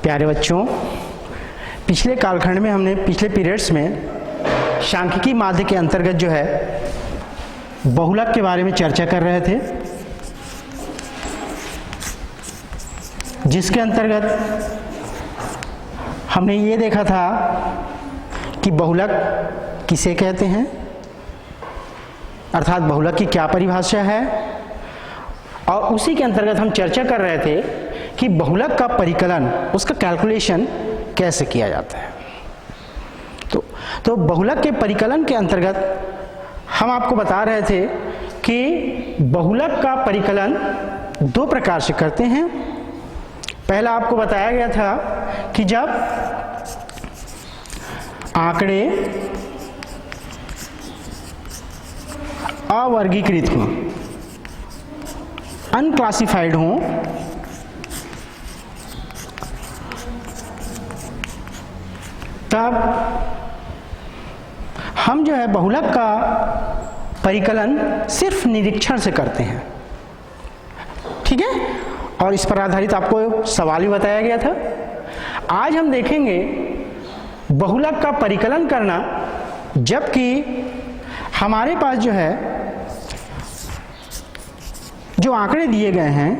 प्यारे बच्चों, पिछले कालखंड में हमने पिछले पीरियड्स में सांख्यिकी माध्य के अंतर्गत जो है बहुलक के बारे में चर्चा कर रहे थे, जिसके अंतर्गत हमने ये देखा था कि बहुलक किसे कहते हैं, अर्थात बहुलक की क्या परिभाषा है, और उसी के अंतर्गत हम चर्चा कर रहे थे कि बहुलक का परिकलन, उसका कैलकुलेशन कैसे किया जाता है। तो बहुलक के परिकलन के अंतर्गत हम आपको बता रहे थे कि बहुलक का परिकलन दो प्रकार से करते हैं। पहला आपको बताया गया था कि जब आंकड़े अवर्गीकृत हों, अनक्लासिफाइड हों, तब हम जो है बहुलक का परिकलन सिर्फ निरीक्षण से करते हैं। ठीक है, और इस पर आधारित आपको सवाल भी बताया गया था। आज हम देखेंगे बहुलक का परिकलन करना, जबकि हमारे पास जो है जो आंकड़े दिए गए हैं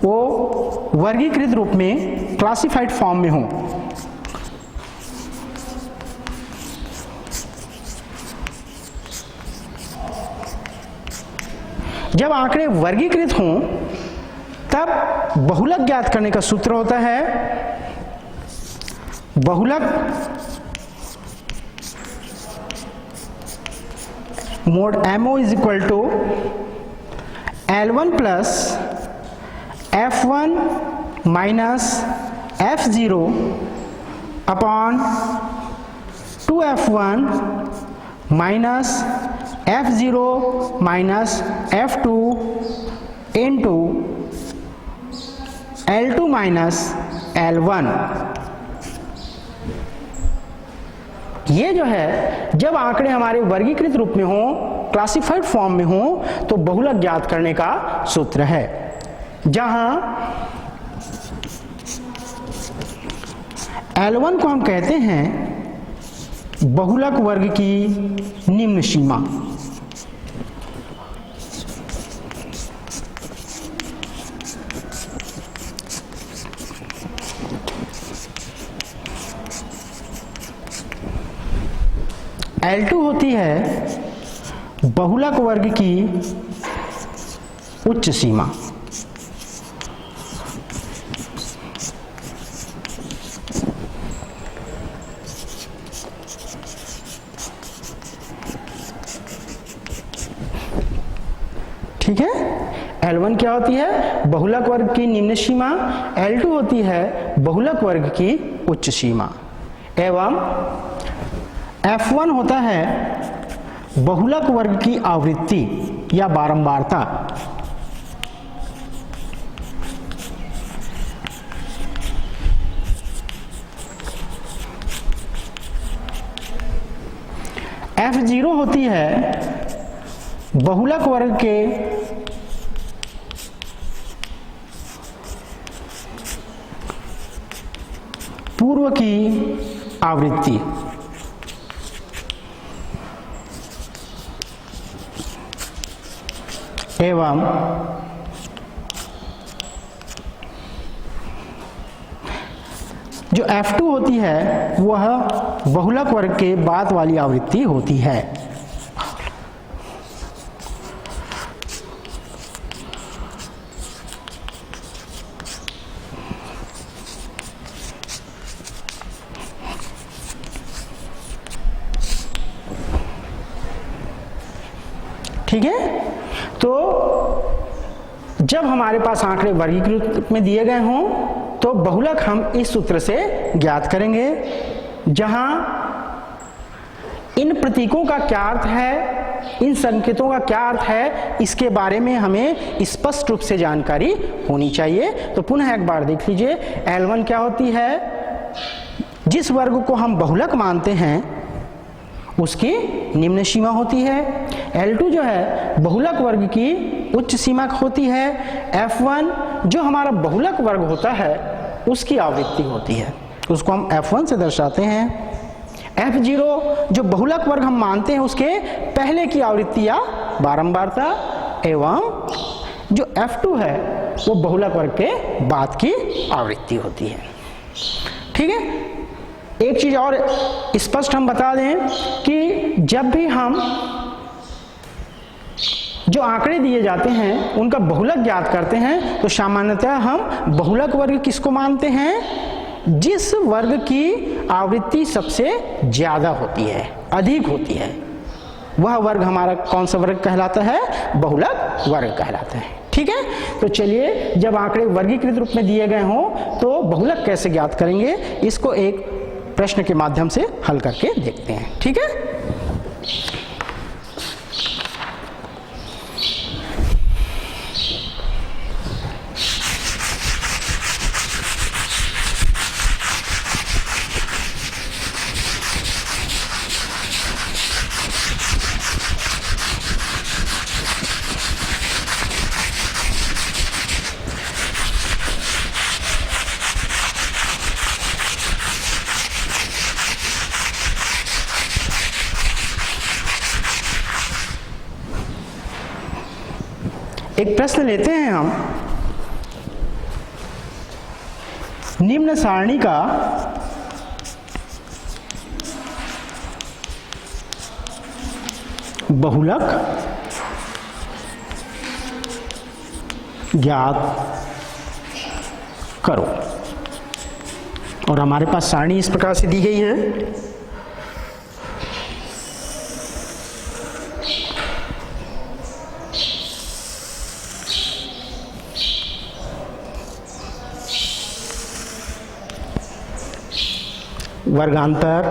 वो वर्गीकृत रूप में, क्लासिफाइड फॉर्म में हों। जब आंकड़े वर्गीकृत हों तब बहुलक ज्ञात करने का सूत्र होता है बहुलक mode MO is equal to L1 plus F1 minus F0 upon 2F1 minus F0 minus F2 into L2 minus L1। ये जो है जब आंकड़े हमारे वर्गीकृत रूप में हों, क्लासिफाइड फॉर्म में हों, तो बहुलक ज्ञात करने का सूत्र है, जहां L1 को हम कहते हैं बहुलक वर्ग की निम्न सीमा। L2 होती है बहुलक वर्ग की उच्च सीमा। ठीक है, L1 क्या होती है? बहुलक वर्ग की निम्न सीमा। L2 होती है बहुलक वर्ग की उच्च सीमा। एवं F1 होता है बहुलक वर्ग की आवृत्ति या बारंबारता। F0 होती है बहुलक वर्ग के पूर्व की आवृत्ति। एवं जो F2 होती है वह बहुलक वर्ग के बाद वाली आवृत्ति होती है। ठीक है, तो जब हमारे पास आंकड़े वर्गीकृत में दिए गए हों तो बहुलक हम इस सूत्र से ज्ञात करेंगे, जहां इन प्रतीकों का क्या अर्थ है, इन संकेतों का क्या अर्थ है, इसके बारे में हमें स्पष्ट रूप से जानकारी होनी चाहिए। तो पुनः एक बार देख लीजिए, L1 क्या होती है? जिस वर्ग को हम बहुलक मानते हैं उसकी निम्न सीमा होती है। L2 जो है बहुलक वर्ग की उच्च सीमा होती है। F1 जो हमारा बहुलक वर्ग होता है उसकी आवृत्ति होती है, उसको हम F1 से दर्शाते हैं। F0 जो बहुलक वर्ग हम मानते हैं उसके पहले की आवृत्ति या बारंबारता, एवं जो F2 है वो बहुलक वर्ग के बाद की आवृत्ति होती है। ठीक है, एक चीज और स्पष्ट हम बता दें कि जब भी हम जो आंकड़े दिए जाते हैं उनका बहुलक ज्ञात करते हैं तो सामान्यतः हम बहुलक वर्ग किसको मानते हैं, जिस वर्ग की आवृत्ति सबसे ज्यादा होती है, अधिक होती है, वह वर्ग हमारा कौन सा वर्ग कहलाता है, बहुलक वर्ग कहलाता है। ठीक है, तो चलिए जब आंकड़े वर्गीकृत रूप में दिए गए हों तो बहुलक कैसे ज्ञात करेंगे, इसको एक प्रश्न के माध्यम से हल करके देखते हैं। ठीक है, एक प्रश्न लेते हैं हम। निम्न सारणी का बहुलक ज्ञात करो, और हमारे पास सारणी इस प्रकार से दी गई है। वर्गांतर,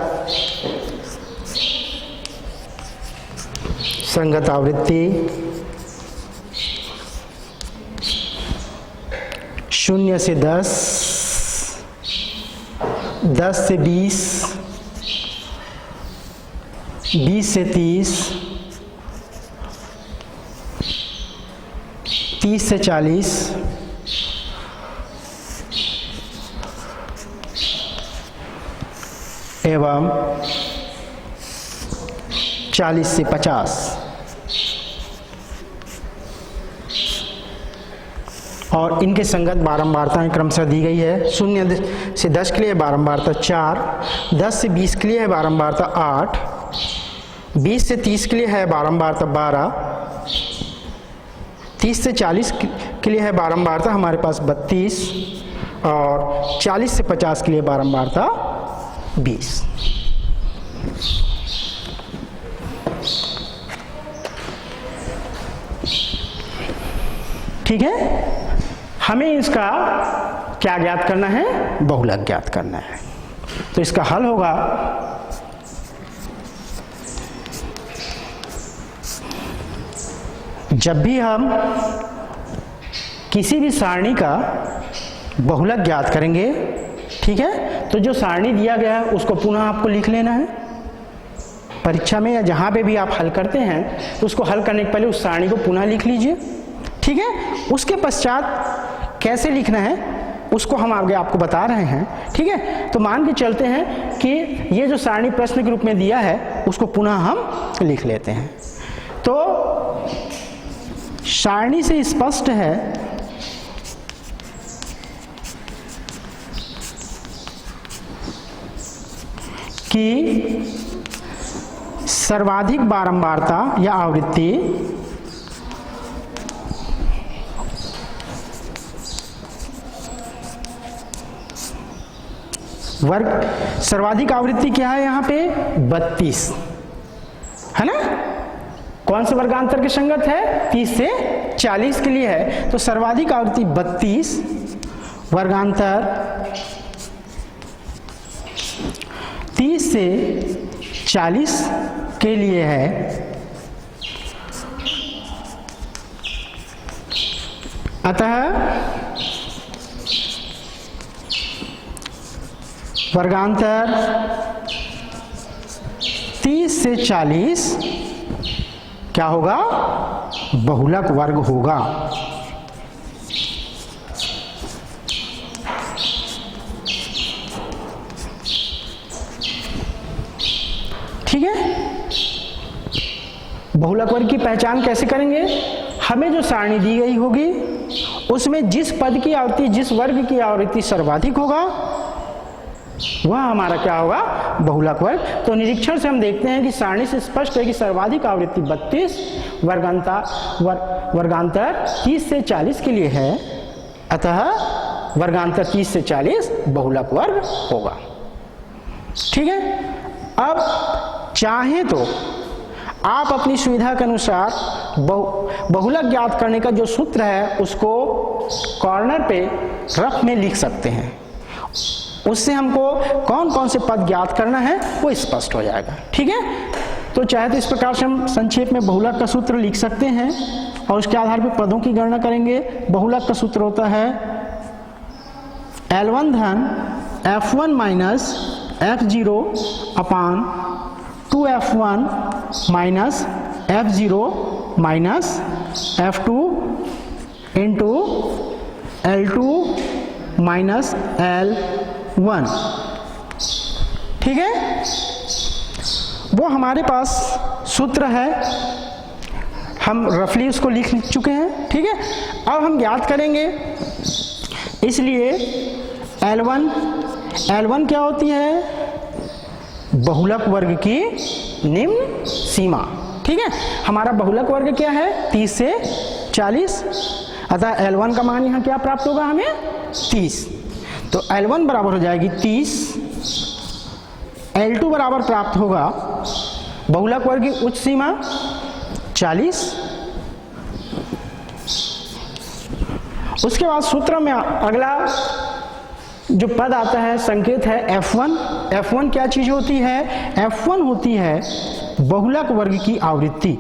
संगत आवृत्ति, 0 से 10, 10 से 20, 20 से 30, 30 से 40, एवं 40 से 50। और इनके संगत बारंबारताएं क्रमशः दी गई है। 0 से 10 के लिए बारंबारता 4, 10 से 20 के लिए है बारंबारता 8, 20 से 30 के लिए है बारंबारता 12, 30 से 40 के लिए है बारंबारता हमारे पास 32, और 40 से 50 के लिए बारंबारता 20। ठीक है, हमें इसका क्या ज्ञात करना है, बहुलक ज्ञात करना है। तो इसका हल होगा जब भी हम किसी भी सारणी का बहुलक ज्ञात करेंगे, ठीक है, तो जो सारणी दिया गया है उसको पुनः आपको लिख लेना है। परीक्षा में या जहाँ पे भी आप हल करते हैं तो उसको हल करने के पहले उस सारणी को पुनः लिख लीजिए। ठीक है, उसके पश्चात कैसे लिखना है उसको हम आगे आपको बता रहे हैं। ठीक है, तो मान के चलते हैं कि ये जो सारणी प्रश्न के रूप में दिया है उसको पुनः हम लिख लेते हैं। तो सारणी से स्पष्ट है कि सर्वाधिक बारंबारता या आवृत्ति वर्ग, सर्वाधिक आवृत्ति क्या है यहाँ पे 32 है ना। कौन से वर्गांतर के संगत है, 30 से 40 के लिए है, तो सर्वाधिक आवृत्ति 32 वर्गांतर 30 से 40 के लिए है। अतः वर्गांतर 30 से 40 क्या होगा, बहुलक वर्ग होगा। ठीक है। बहुलक वर्ग की पहचान कैसे करेंगे? हमें जो सारणी दी गई होगी उसमें जिस पद की आवृत्ति, जिस वर्ग की आवृत्ति सर्वाधिक होगा वह हमारा क्या होगा? बहुलक वर्ग। तो निरीक्षण से हम देखते हैं कि सारणी से स्पष्ट है कि सर्वाधिक आवृत्ति 32, वर्गांतर 30 से 40 के लिए है, अतः वर्गांतर 30 से 40 बहुलक वर्ग होगा। ठीक है। अब चाहे तो आप अपनी सुविधा के अनुसार बहुलक ज्ञात करने का जो सूत्र है उसको कॉर्नर पे रफ में लिख सकते हैं। उससे हमको कौन कौन से पद ज्ञात करना है वो स्पष्ट हो जाएगा। ठीक है। तो चाहे तो इस प्रकार से हम संक्षेप में बहुलक का सूत्र लिख सकते हैं और उसके आधार पर पदों की गणना करेंगे। बहुलक का सूत्र होता है L1 धन F1 माइनस F0 अपान 2F1 minus F0 minus F2 into L2 minus L1। ठीक है। वो हमारे पास सूत्र है, हम रफली उसको लिख चुके हैं। ठीक है। अब हम ज्ञात करेंगे, इसलिए L1 क्या होती है? बहुलक वर्ग की निम्न सीमा। ठीक है। हमारा बहुलक वर्ग क्या है? 30 से 40, अतः L1 का मान यहाँ क्या प्राप्त होगा हमें? 30। तो L1 बराबर हो जाएगी 30, L2 बराबर प्राप्त होगा बहुलक वर्ग की उच्च सीमा 40। उसके बाद सूत्र में अगला जो पद आता है, संकेत है F1। F1 क्या चीज होती है? F1 होती है बहुलक वर्ग की आवृत्ति,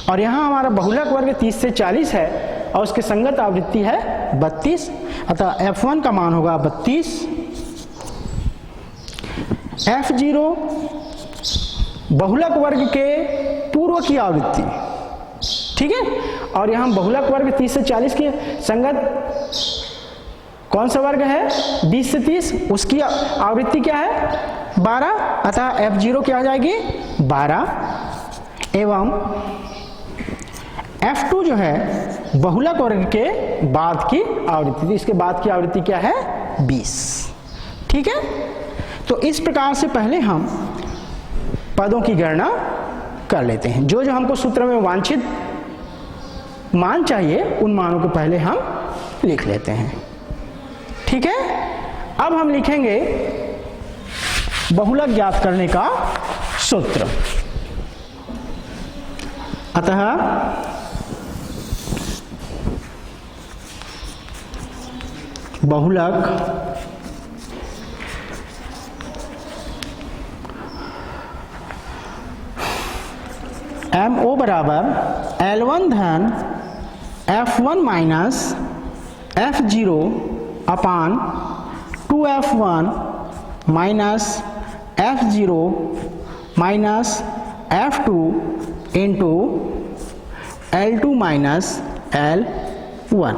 और यहाँ हमारा बहुलक वर्ग 30 से 40 है और उसके संगत आवृत्ति है 32, अतः F1 का मान होगा 32। F0 बहुलक वर्ग के पूर्व की आवृत्ति। ठीक है। और यहाँ बहुलक वर्ग 30 से 40 के संगत कौन सा वर्ग है? 20 से 30, उसकी आवृत्ति क्या है? 12, अतः F0 क्या हो जाएगी? 12। एवं F2 जो है बहुलक वर्ग के बाद की आवृत्ति, इसके बाद की आवृत्ति क्या है? 20। ठीक है। तो इस प्रकार से पहले हम पदों की गणना कर लेते हैं। जो जो हमको सूत्र में वांछित मान चाहिए उन मानों को पहले हम लिख लेते हैं। ठीक है। अब हम लिखेंगे बहुलक ज्ञात करने का सूत्र। अतः बहुलक MO बराबर L1 धन F1 माइनस F0 अपान 2F1 minus F0 minus F2 into L2 minus L1।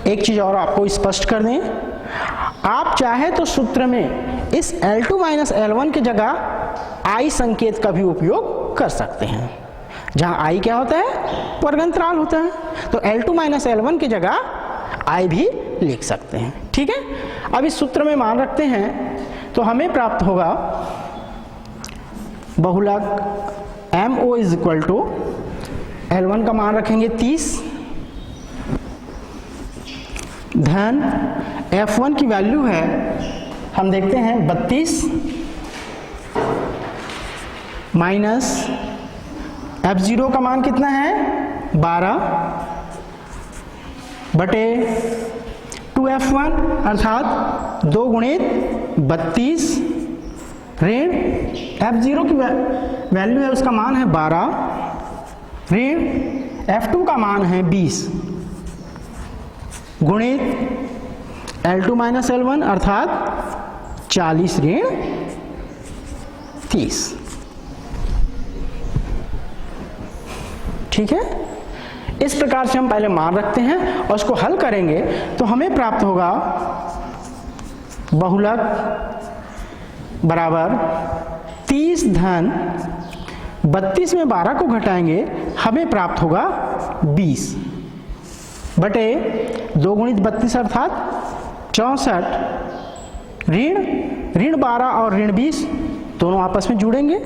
एक चीज और आपको स्पष्ट कर दें, आप चाहे तो सूत्र में इस L2 माइनस L1 की जगह I संकेत का भी उपयोग कर सकते हैं। जहां I क्या होता है? वर्गांतराल होता है। तो L2 माइनस L1 की जगह I भी लिख सकते हैं। ठीक है। अब इस सूत्र में मान रखते हैं तो हमें प्राप्त होगा बहुलक MO is equal to L1 का मान रखेंगे 30 धन F1 की वैल्यू है, हम देखते हैं 32 माइनस F0 का मान कितना है? 12 बटे 2F1 अर्थात 2 गुणित 32 ऋण F0 की वैल्यू है, उसका मान है 12 ऋण F2 का मान है 20 गुणित L2 माइनस L1 अर्थात 40 ऋण 30। ठीक है। इस प्रकार से हम पहले मान रखते हैं और उसको हल करेंगे तो हमें प्राप्त होगा बहुलक बराबर 30 धन 32 में 12 को घटाएंगे हमें प्राप्त होगा 20 बटे 2 गुणित 32 अर्थात 64 ऋण 12 और ऋण 20 दोनों आपस में जुड़ेंगे,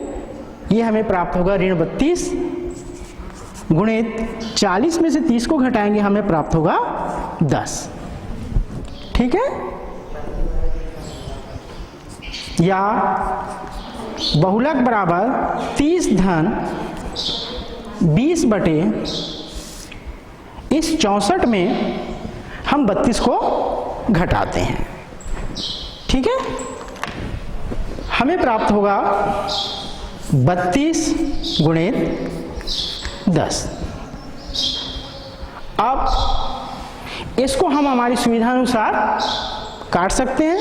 ये हमें प्राप्त होगा ऋण 32 गुणित 40 में से 30 को घटाएंगे हमें प्राप्त होगा 10। ठीक है, या बहुलक बराबर 30 धन 20 बटे इस 64 में हम 32 को घटाते हैं। ठीक है, हमें प्राप्त होगा 32 गुणित 10। अब इसको हम हमारी सुविधा अनुसार काट सकते हैं।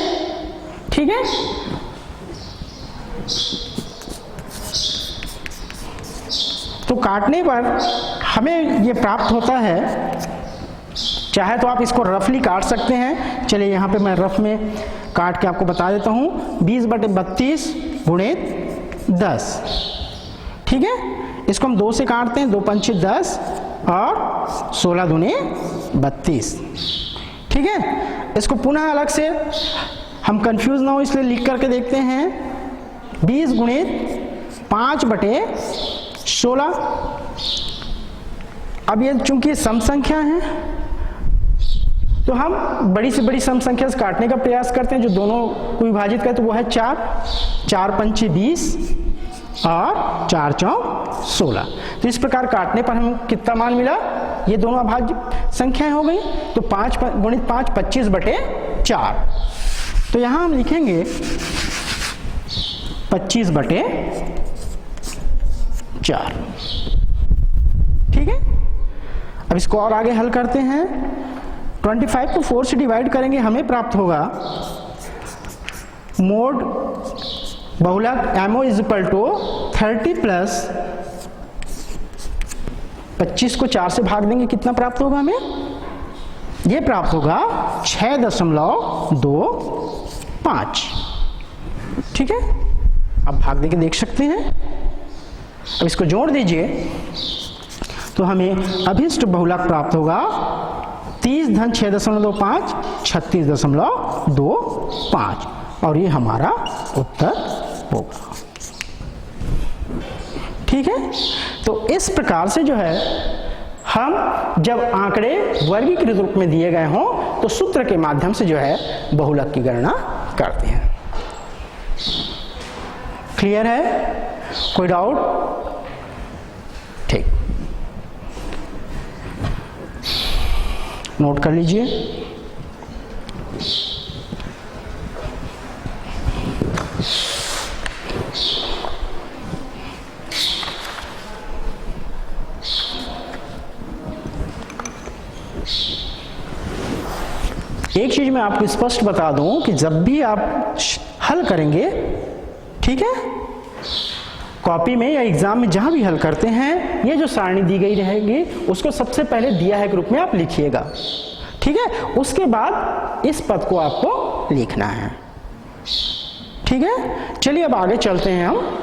ठीक है, तो काटने पर हमें ये प्राप्त होता है, चाहे तो आप इसको रफली काट सकते हैं। चलिए यहाँ पे मैं रफ में काट के आपको बता देता हूँ। 20 बटे 32 गुणित 10। ठीक है, इसको हम 2 से काटते हैं, 2 पंचे 10 और 16 दूने 32। ठीक है, इसको पुनः अलग से हम कंफ्यूज ना हो इसलिए लिख करके देखते हैं। 20 गुणित 5 बटे 16। अब ये चूंकि सम संख्या है तो हम बड़ी से बड़ी सम संख्या से काटने का प्रयास करते हैं, जो दोनों को विभाजित करते, तो वो है 4। 4 पंचे 20 और 4 चौक 16। तो इस प्रकार काटने पर हमें कितना मान मिला, ये दोनों अभाज्य संख्याएं हो गई। तो 5 गुणित 5 25 बटे 4। तो यहां हम लिखेंगे 25 बटे 4। ठीक है, अब इसको और आगे हल करते हैं। 25 को 4 से डिवाइड करेंगे हमें प्राप्त होगा मोड बहुलक MO is equal to 30 plus 25 को 4 से भाग देंगे, कितना प्राप्त होगा हमें, ये प्राप्त होगा 6.25। ठीक है, अब भाग देके देख सकते हैं। अब इसको जोड़ दीजिए तो हमें अभिष्ट बहुलक प्राप्त होगा 30 धन 6.25 36.25 और ये हमारा उत्तर होगा। ठीक है, तो इस प्रकार से जो है हम जब आंकड़े वर्गीकृत रूप में दिए गए हों तो सूत्र के माध्यम से जो है बहुलक की गणना करते हैं। क्लियर है, कोई डाउट? ठीक, नोट कर लीजिए। एक चीज मैं आपको स्पष्ट बता दूं कि जब भी आप हल करेंगे, ठीक है, कॉपी में या एग्जाम में जहां भी हल करते हैं, ये जो सारणी दी गई रहेगी उसको सबसे पहले दिया है ग्रुप में आप लिखिएगा। ठीक है, उसके बाद इस पद को आपको लिखना है। ठीक है, चलिए अब आगे चलते हैं हम।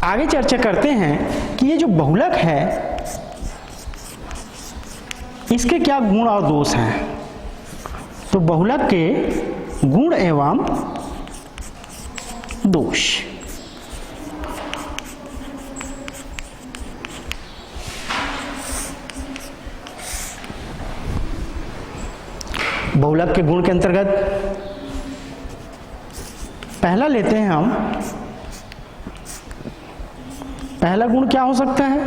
आगे चर्चा करते हैं कि ये जो बहुलक है इसके क्या गुण और दोष हैं। तो बहुलक के गुण एवं दोष। बहुलक के गुण के अंतर्गत पहला लेते हैं हम, पहला गुण क्या हो सकता है,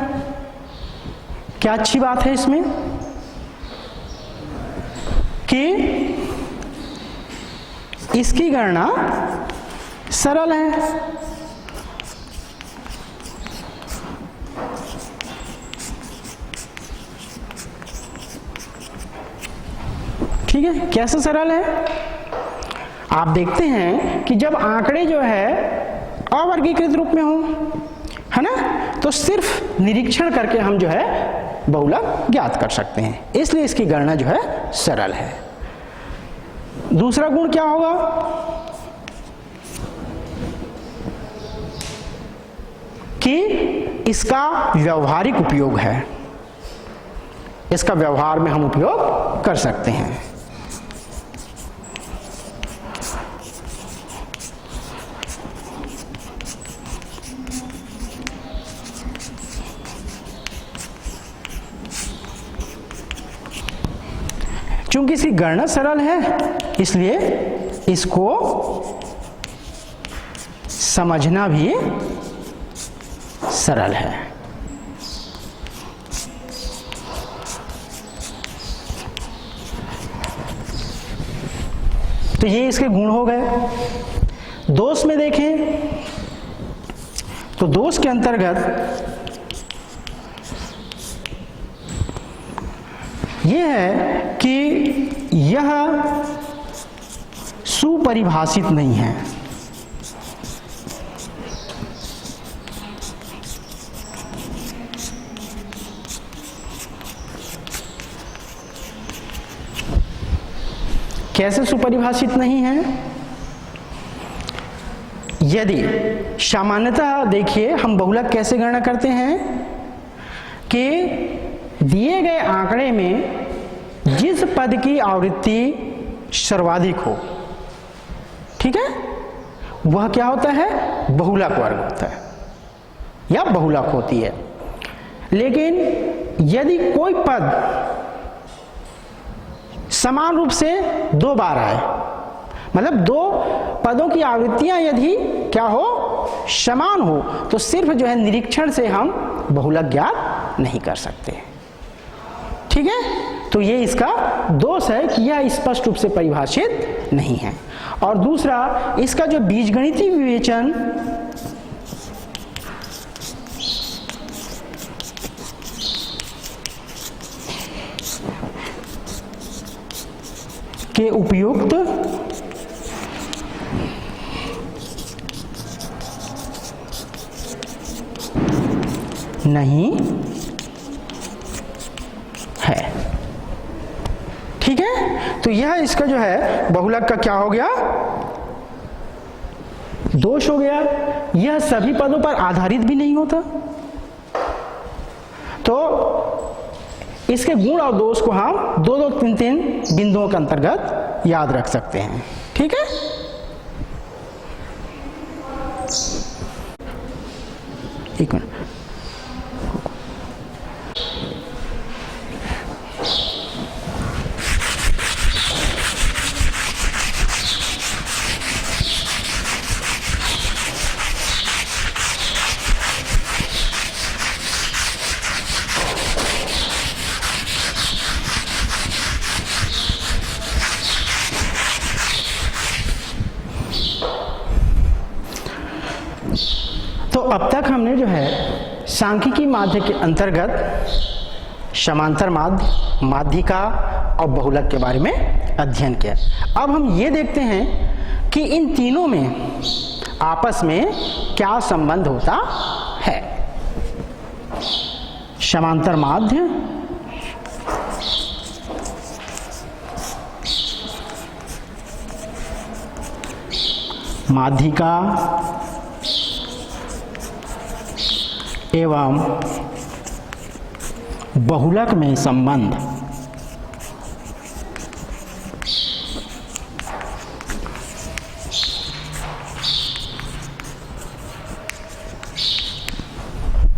क्या अच्छी बात है इसमें कि इसकी गणना सरल है। ठीक है, कैसे सरल है? आप देखते हैं कि जब आंकड़े जो है अवर्गीकृत रूप में हो, है ना, तो सिर्फ निरीक्षण करके हम जो है बहुलक ज्ञात कर सकते हैं, इसलिए इसकी गणना जो है सरल है। दूसरा गुण क्या होगा कि इसका व्यवहारिक उपयोग है, इसका व्यवहार में हम उपयोग कर सकते हैं। चूंकि इसकी गणना सरल है, इसलिए इसको समझना भी सरल है। तो ये इसके गुण हो गए। दोष में देखें तो दोष के अंतर्गत यह है कि यह सुपरिभाषित नहीं है। कैसे सुपरिभाषित नहीं है? यदि सामान्यतः देखिए हम बहुलक कैसे गणना करते हैं कि दिए गए आंकड़े में जिस पद की आवृत्ति सर्वाधिक हो, ठीक है, वह क्या होता है, बहुलक वर्ग होता है या बहुलक होती है। लेकिन यदि कोई पद समान रूप से दो बार आए, मतलब दो पदों की आवृत्तियां यदि क्या हो, समान हो, तो सिर्फ जो है निरीक्षण से हम बहुलक ज्ञात नहीं कर सकते। ठीक है, तो ये इसका दोष है कि यह स्पष्ट रूप से परिभाषित नहीं है। और दूसरा, इसका जो बीजगणितीय विवेचन के उपयुक्त नहीं है। ठीक है, तो यह इसका जो है बहुलक का क्या हो गया, दोष हो गया। यह सभी पदों पर आधारित भी नहीं होता, तो इसके गुण और दोष को हम दो दो तीन तीन बिंदुओं के अंतर्गत याद रख सकते हैं। ठीक है, एक मिनट। तो अब तक हमने जो है सांख्यिकी माध्य के अंतर्गत समांतर माध्य, माध्यिका और बहुलक के बारे में अध्ययन किया। अब हम ये देखते हैं कि इन तीनों में आपस में क्या संबंध होता है। समांतर माध्य, माध्यिका एवं बहुलक में संबंध।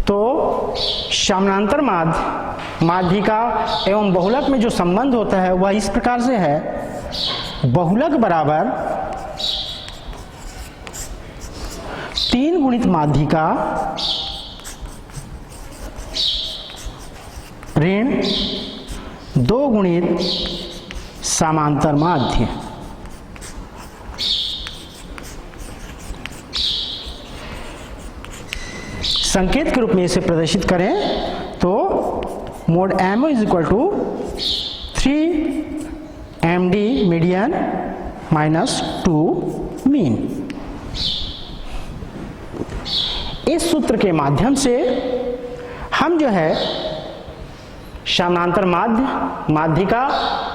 तो समानांतर माध्य, माध्यिका एवं बहुलक में जो संबंध होता है वह इस प्रकार से है, बहुलक बराबर 3 गुणित माध्यिका ऋण 2 गुणित समांतर माध्य। संकेत के रूप में इसे प्रदर्शित करें तो mode MO is equal to 3 MD median minus 2 mean. इस सूत्र के माध्यम से हम जो है समानांतर माध्य, माध्यिका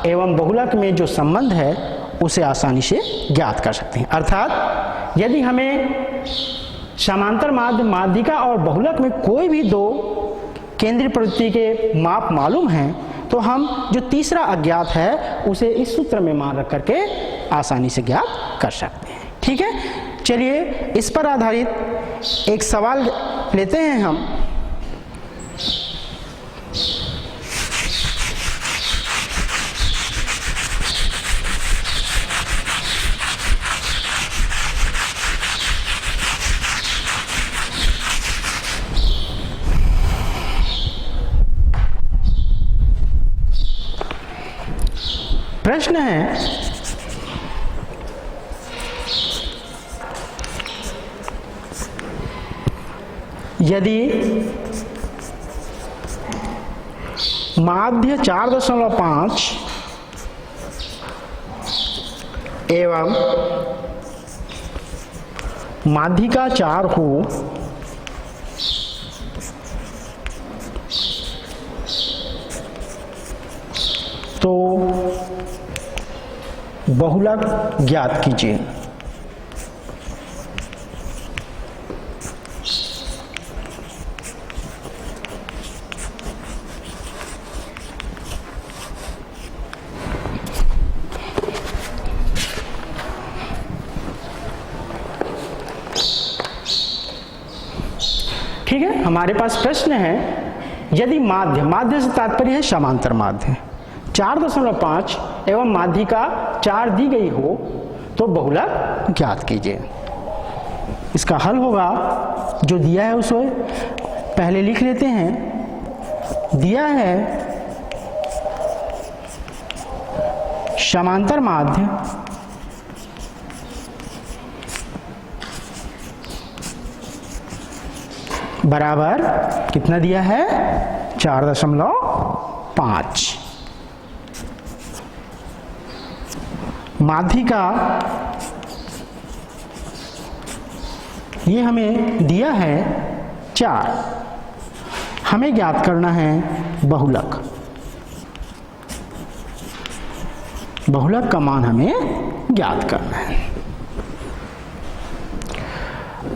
एवं बहुलक में जो संबंध है उसे आसानी से ज्ञात कर सकते हैं। अर्थात यदि हमें समांतर माध्य, माध्यिका और बहुलक में कोई भी दो केंद्रीय प्रवृत्ति के माप मालूम हैं तो हम जो तीसरा अज्ञात है उसे इस सूत्र में मान रख करके आसानी से ज्ञात कर सकते हैं। ठीक है, चलिए इस पर आधारित एक सवाल लेते हैं हम। प्रश्न है यदि माध्य 4.5 एवं माध्यिका 4 हो तो बहुलक ज्ञात कीजिए। ठीक है, हमारे पास प्रश्न है यदि माध्य, माध्य से तात्पर्य है समांतर माध्य 4.5 एवं माध्यिका 4 दी गई हो तो बहुलक ज्ञात कीजिए। इसका हल होगा जो दिया है उसे पहले लिख लेते हैं। दिया है समांतर माध्य बराबर कितना दिया है 4.5। माध्यिका ये हमें दिया है 4, हमें ज्ञात करना है बहुलक। बहुलक का मान हमें ज्ञात करना है।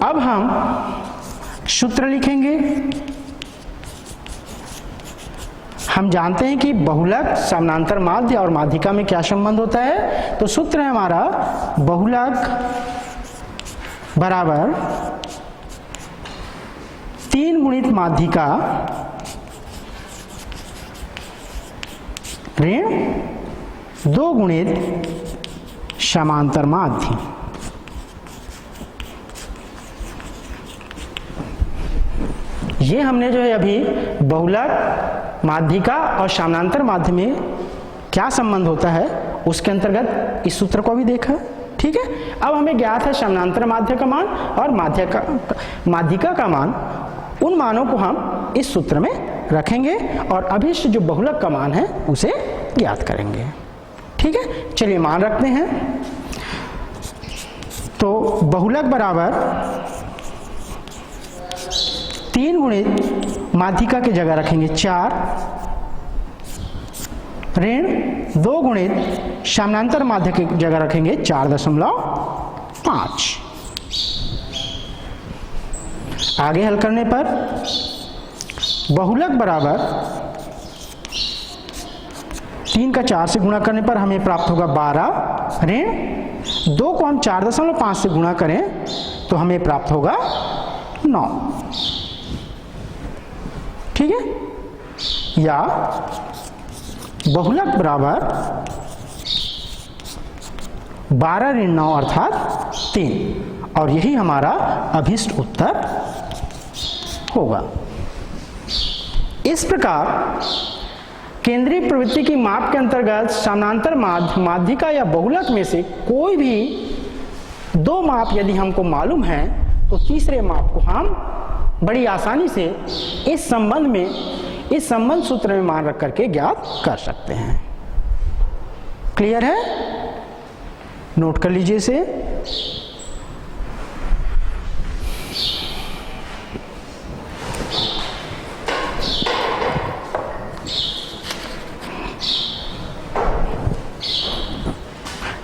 अब हम सूत्र लिखेंगे। हम जानते हैं कि बहुलक, समानांतर माध्य और माध्यिका में क्या संबंध होता है, तो सूत्र है हमारा बहुलक बराबर 3 गुणित माध्यिका ऋण 2 गुणित समांतर माध्य। ये हमने जो है अभी बहुलक, माध्यिका और समानांतर माध्य में क्या संबंध होता है उसके अंतर्गत इस सूत्र को भी देखा। ठीक है, अब हमें ज्ञात है समानांतर माध्य का मान और माध्यिका का मान। उन मानों को हम इस सूत्र में रखेंगे और अभिष्ट जो बहुलक का मान है उसे ज्ञात करेंगे। ठीक है, चलिए मान रखते हैं। तो बहुलक बराबर 3 गुणित माध्यिका की जगह रखेंगे 4 ऋण 2 गुणित समानांतर माध्य की जगह रखेंगे 4.5। आगे हल करने पर बहुलक बराबर 3 का 4 से गुणा करने पर हमें प्राप्त होगा 12 ऋण 2 को हम 4.5 से गुणा करें तो हमें प्राप्त होगा 9। ठीक है, या बहुलक बराबर 12 ऋण 9 अर्थात 3, और यही हमारा अभिष्ट उत्तर होगा। इस प्रकार केंद्रीय प्रवृत्ति की माप के अंतर्गत समानांतर माध्य, माध्यिका या बहुलक में से कोई भी 2 माप यदि हमको मालूम है तो तीसरे माप को हम बड़ी आसानी से इस संबंध सूत्र में मान रख करके ज्ञात कर सकते हैं। क्लियर है? नोट कर लीजिए इसे।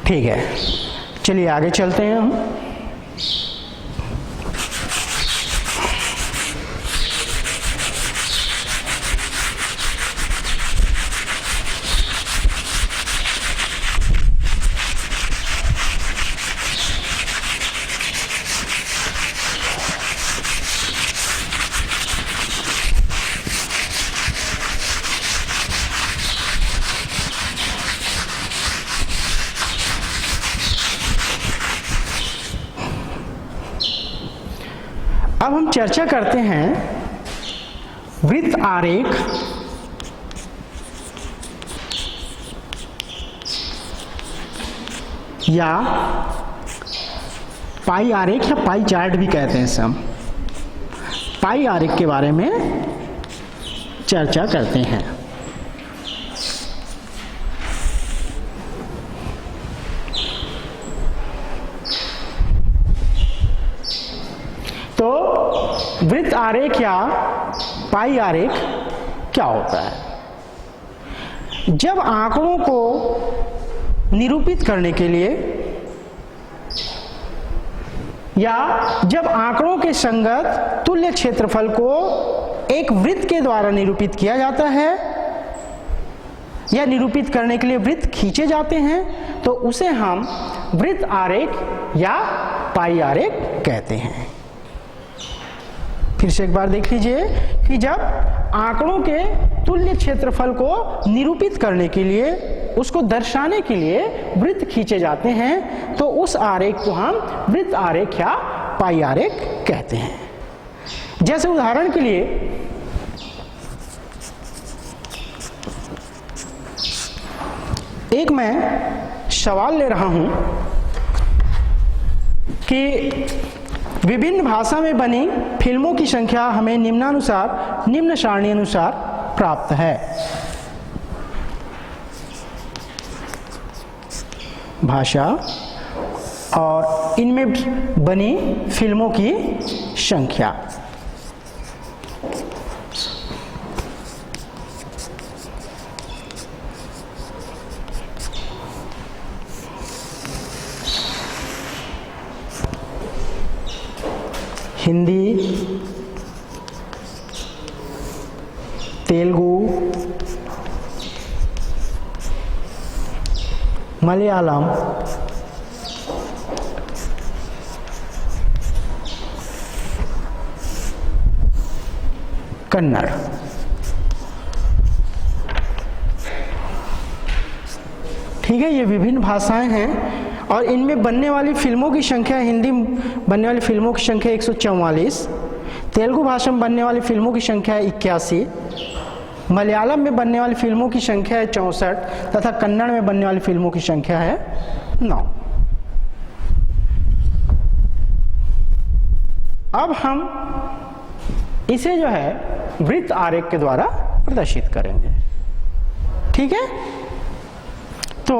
ठीक है, चलिए आगे चलते हैं हम। अब हम चर्चा करते हैं वृत्त आरेख या पाई आरेख या पाई चार्ट भी कहते हैं इसे हम। पाई आरेख के बारे में चर्चा करते हैं। तो वृत्त आरेख या पाई आरेख क्या होता है? जब आंकड़ों को निरूपित करने के लिए या जब आंकड़ों के संगत तुल्य क्षेत्रफल को एक वृत्त के द्वारा निरूपित किया जाता है या निरूपित करने के लिए वृत्त खींचे जाते हैं तो उसे हम वृत्त आरेख या पाई आरेख कहते हैं। फिर से एक बार देख लीजिए कि जब आंकड़ों के तुल्य क्षेत्रफल को निरूपित करने के लिए, उसको दर्शाने के लिए वृत्त खींचे जाते हैं तो उस आरेख को हम वृत्त आरेख या पाई आरेख कहते हैं। जैसे उदाहरण के लिए एक मैं सवाल ले रहा हूं कि विभिन्न भाषा में बनी फिल्मों की संख्या हमें निम्न सारणी अनुसार प्राप्त है। भाषा और इनमें बनी फिल्मों की संख्या। हिंदी, तेलुगु, मलयालम, कन्नड़। ठीक है, ये विभिन्न भाषाएं हैं और इनमें बनने वाली फिल्मों की संख्या, हिंदी बनने वाली फिल्मों की संख्या 144, तेलुगु भाषा में बनने वाली फिल्मों की संख्या है 81, मलयालम में बनने वाली फिल्मों की संख्या है 64 तथा कन्नड़ में बनने वाली फिल्मों की संख्या है 9। अब हम इसे जो है वृत्त आरेख के द्वारा प्रदर्शित करेंगे। ठीक है, तो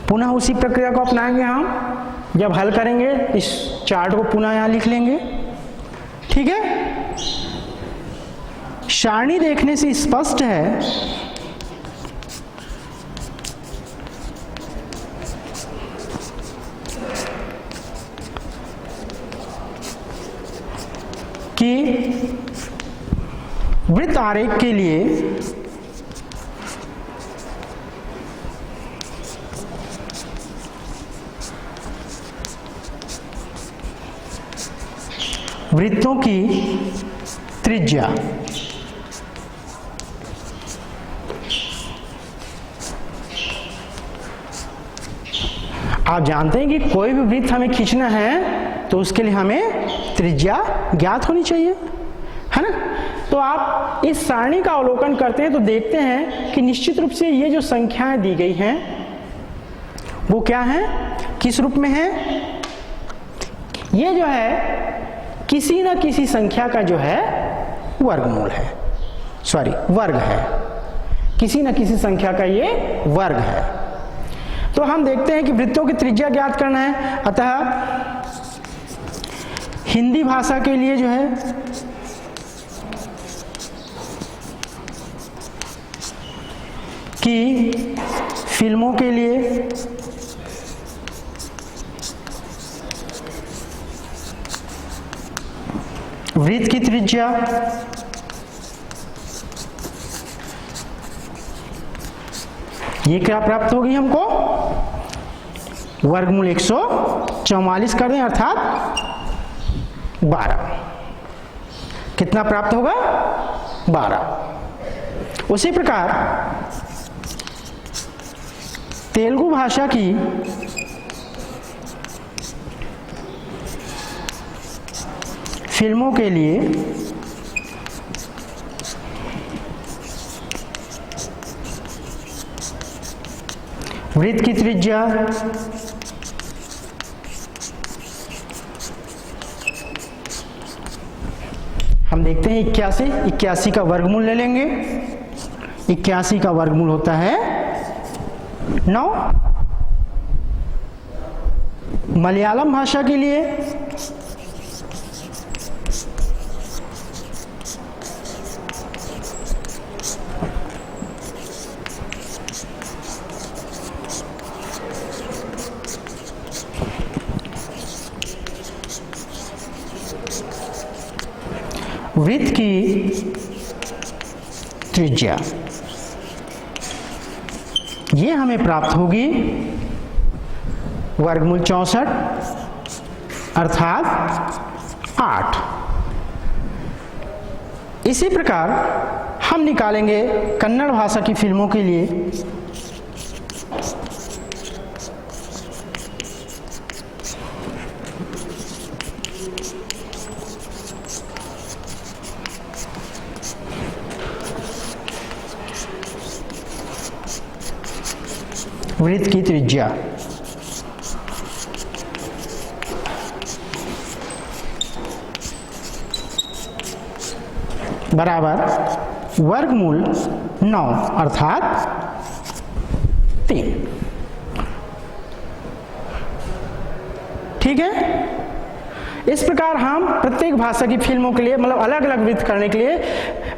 पुनः उसी प्रक्रिया को अपनाएंगे हम। जब हल करेंगे इस चार्ट को पुनः यहां लिख लेंगे। ठीक है, सारणी देखने से स्पष्ट है कि वृत्त आरेख के लिए वृत्तों की त्रिज्या आप जानते हैं कि कोई भी वृत्त हमें खींचना है तो उसके लिए हमें त्रिज्या ज्ञात होनी चाहिए, है ना। तो आप इस सारणी का अवलोकन करते हैं तो देखते हैं कि निश्चित रूप से ये जो संख्याएं दी गई हैं वो क्या हैं, किस रूप में है। ये जो है किसी न किसी संख्या का जो है वर्गमूल है, सॉरी वर्ग है, किसी न किसी संख्या का ये वर्ग है। तो हम देखते हैं कि वृत्तों की त्रिज्या ज्ञात करना है। अतः हिंदी भाषा के लिए जो है कि फिल्मों के लिए वृत्त की त्रिज्या ये क्या प्राप्त होगी हमको, वर्गमूल 144 कर दें अर्थात 12। कितना प्राप्त होगा, 12। उसी प्रकार तेलुगु भाषा की फिल्मों के लिए वृत्त की त्रिज्या हम देखते हैं 81 का वर्गमूल ले लेंगे। 81 का वर्गमूल होता है 9। मलयालम भाषा के लिए वृत्त की त्रिज्या ये हमें प्राप्त होगी वर्गमूल 64 अर्थात 8। इसी प्रकार हम निकालेंगे कन्नड़ भाषा की फिल्मों के लिए वृत्त की त्रिज्या बराबर वर्गमूल 9 अर्थात 3। ठीक है। इस प्रकार हम प्रत्येक भाषा की फिल्मों के लिए मतलब अलग अलग वृत्त करने के लिए,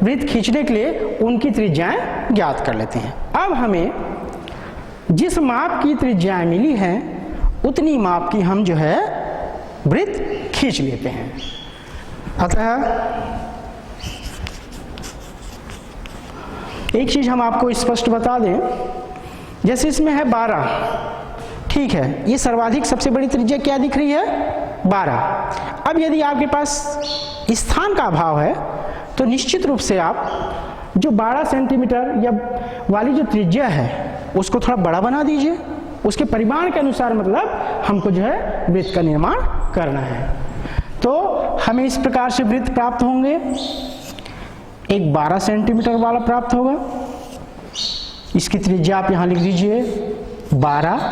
वृत्त खींचने के लिए उनकी त्रिज्याएं ज्ञात कर लेते हैं। अब हमें जिस माप की त्रिज्याएं मिली हैं उतनी माप की हम जो है वृत्त खींच लेते हैं। अतः एक चीज हम आपको स्पष्ट बता दें, जैसे इसमें है 12, ठीक है, ये सर्वाधिक सबसे बड़ी त्रिज्या क्या दिख रही है, 12। अब यदि आपके पास स्थान का अभाव है तो निश्चित रूप से आप जो 12 सेंटीमीटर या वाली जो त्रिज्या है उसको थोड़ा बड़ा बना दीजिए, उसके परिमाण के अनुसार मतलब हमको जो है वृत्त का निर्माण करना है। तो हमें इस प्रकार से वृत्त प्राप्त होंगे। एक 12 सेंटीमीटर वाला प्राप्त होगा, इसकी त्रिज्या आप यहाँ लिख दीजिए 12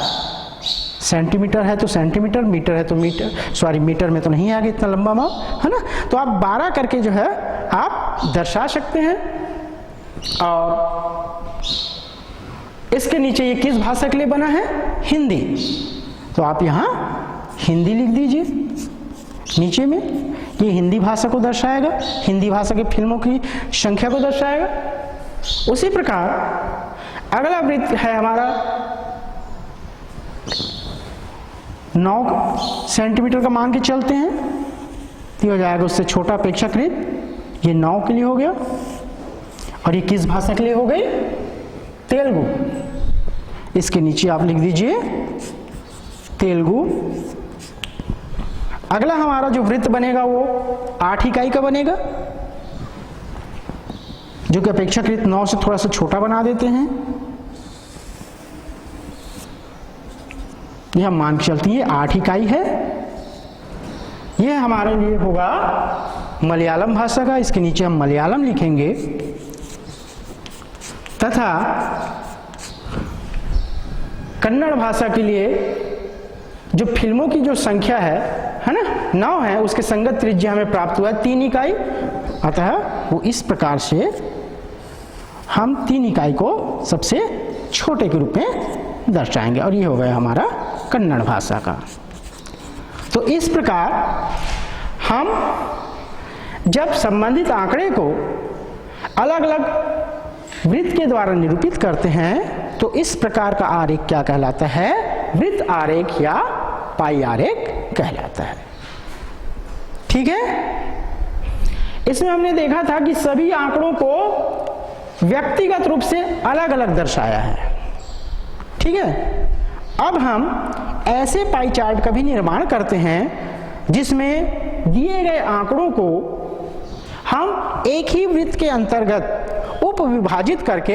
सेंटीमीटर है तो सेंटीमीटर, मीटर है तो मीटर, सॉरी मीटर में तो नहीं आगे इतना लंबा माप, है ना। तो आप 12 करके जो है आप दर्शा सकते हैं। और इसके नीचे ये किस भाषा के लिए बना है, हिंदी, तो आप यहाँ हिंदी लिख दीजिए नीचे में। ये हिंदी भाषा को दर्शाएगा, हिंदी भाषा की फिल्मों की संख्या को दर्शाएगा। उसी प्रकार अगला वृत्त है हमारा 9 सेंटीमीटर का मान के चलते हैं, ये हो जाएगा उससे छोटा अपेक्षाकृत, ये 9 के लिए हो गया। और ये किस भाषा के लिए हो गई, तेलुगु। इसके नीचे आप लिख दीजिए तेलुगु। अगला हमारा जो वृत्त बनेगा वो 8 इकाई का बनेगा, जो कि अपेक्षाकृत 9 से थोड़ा सा छोटा बना देते हैं। ये हम मान के चलते हैं ये 8 इकाई है। ये हमारे लिए होगा मलयालम भाषा का, इसके नीचे हम मलयालम लिखेंगे, तथा कन्नड़ भाषा के लिए जो फिल्मों की जो संख्या है ना, 9 है, उसके संगत त्रिज्या हमें प्राप्त हुआ है 3 इकाई। अतः वो इस प्रकार से हम 3 इकाई को सबसे छोटे के रूप में दर्शाएंगे, और ये हो गया हमारा कन्नड़ भाषा का। तो इस प्रकार हम जब संबंधित आंकड़े को अलग अलग वृत्त के द्वारा निरूपित करते हैं तो इस प्रकार का आरेख क्या कहलाता है? वृत्त आरेख या पाई आरेख कहलाता है। ठीक है, इसमें हमने देखा था कि सभी आंकड़ों को व्यक्तिगत रूप से अलग अलग दर्शाया है। ठीक है, अब हम ऐसे पाई चार्ट का भी निर्माण करते हैं जिसमें दिए गए आंकड़ों को हम एक ही वृत्त के अंतर्गत उप विभाजित करके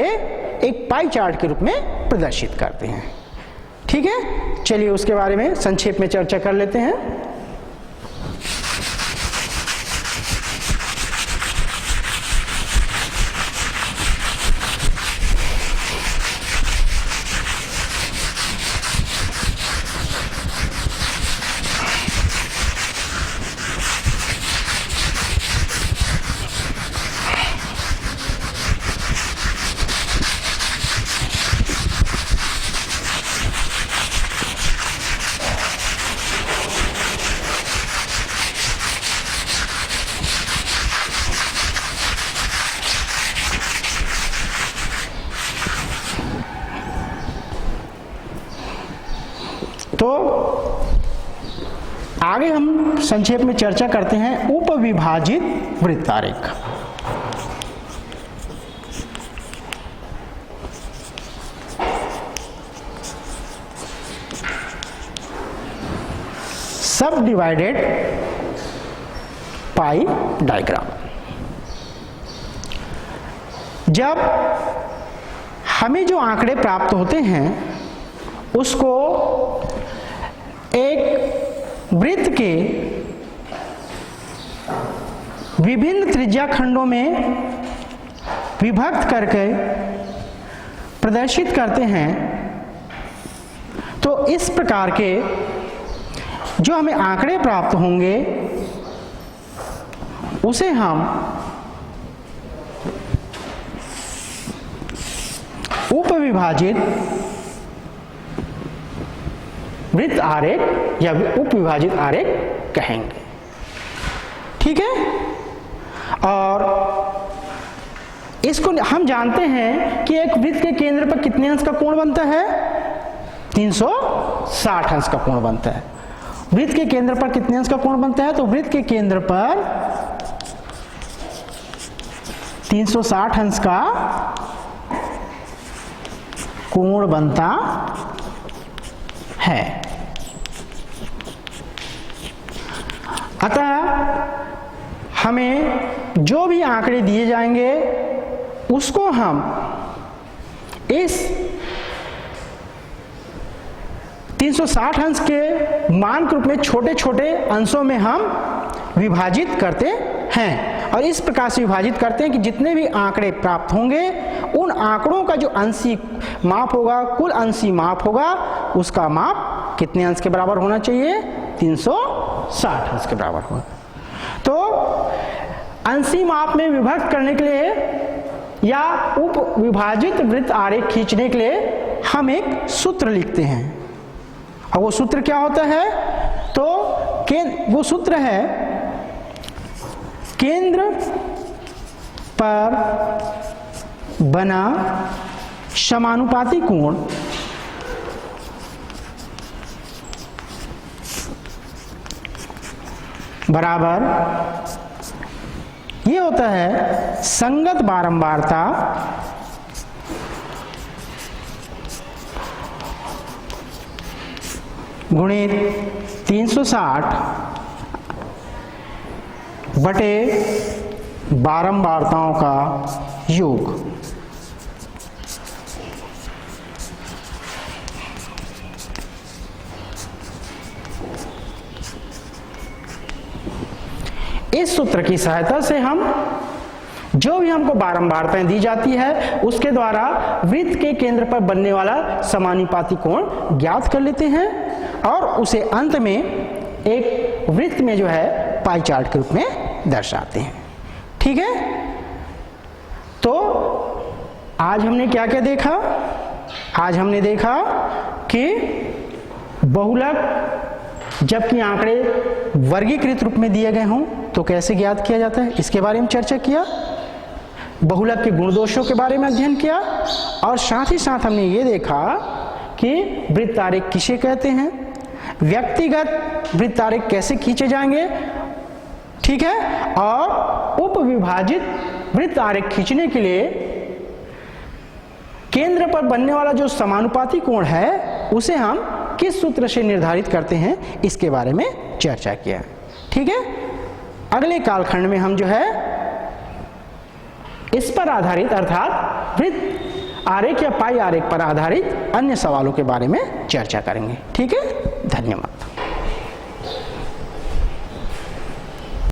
एक पाई चार्ट के रूप में प्रदर्शित करते हैं। ठीक है, चलिए उसके बारे में संक्षेप में चर्चा कर लेते हैं। तो आगे हम संक्षेप में चर्चा करते हैं उपविभाजित वृत्त आरेख। सब डिवाइडेड पाई डायग्राम। जब हमें जो आंकड़े प्राप्त होते हैं उसको एक वृत्त के विभिन्न त्रिज्या खंडों में विभक्त करके प्रदर्शित करते हैं, तो इस प्रकार के जो हमें आंकड़े प्राप्त होंगे उसे हम उपविभाजित वृत्त आरेख या उपविभाजित आरेख कहेंगे। ठीक है, और इसको हम जानते हैं कि एक वृत्त के केंद्र पर कितने अंश का कोण बनता है? 360 अंश का कोण बनता है। वृत्त के केंद्र पर कितने अंश का कोण बनता है? तो वृत्त के केंद्र पर 360 अंश का कोण बनता है। अतः हमें जो भी आंकड़े दिए जाएंगे उसको हम इस 360 अंश के मान के रूप में छोटे छोटे अंशों में हम विभाजित करते हैं, और इस प्रकार से विभाजित करते हैं कि जितने भी आंकड़े प्राप्त होंगे उन आंकड़ों का जो अंशी माप होगा, कुल अंशी माप होगा, उसका माप कितने अंश के बराबर होना चाहिए? 360 अंश के बराबर होगा। तो अंशी माप में विभक्त करने के लिए या उप विभाजित वृत्त आरेख खींचने के लिए हम एक सूत्र लिखते हैं, और वो सूत्र क्या होता है? तो वो सूत्र है केंद्र पर बना समानुपाती कोण बराबर ये होता है संगत बारंबारता गुणित 360 बटे बारंबारताओं का योग। इस सूत्र की सहायता से हम जो भी हमको बारंबारताएं दी जाती है उसके द्वारा वृत्त के केंद्र पर बनने वाला समानुपाती कोण ज्ञात कर लेते हैं और उसे अंत में एक वृत्त में जो है पाई चार्ट के रूप में दर्शाते हैं। ठीक है, तो आज हमने क्या क्या देखा? आज हमने देखा कि बहुलक जबकि आंकड़े वर्गीकृत रूप में दिए गए हों तो कैसे ज्ञात किया जाता है, इसके बारे में चर्चा किया। बहुलक के गुण दोषों के बारे में अध्ययन किया और साथ ही साथ हमने ये देखा कि वृत्त आरेख किसे कहते हैं, व्यक्तिगत वृत्त आरेख कैसे खींचे जाएंगे, ठीक है, और उपविभाजित वृत्त आरेख खींचने के लिए केंद्र पर बनने वाला जो समानुपाती कोण है उसे हम किस सूत्र से निर्धारित करते हैं, इसके बारे में चर्चा किया। ठीक है, अगले कालखंड में हम जो है इस पर आधारित अर्थात वृत्त आरेख या पाई आरेख पर आधारित अन्य सवालों के बारे में चर्चा करेंगे। ठीक है, धन्यवाद।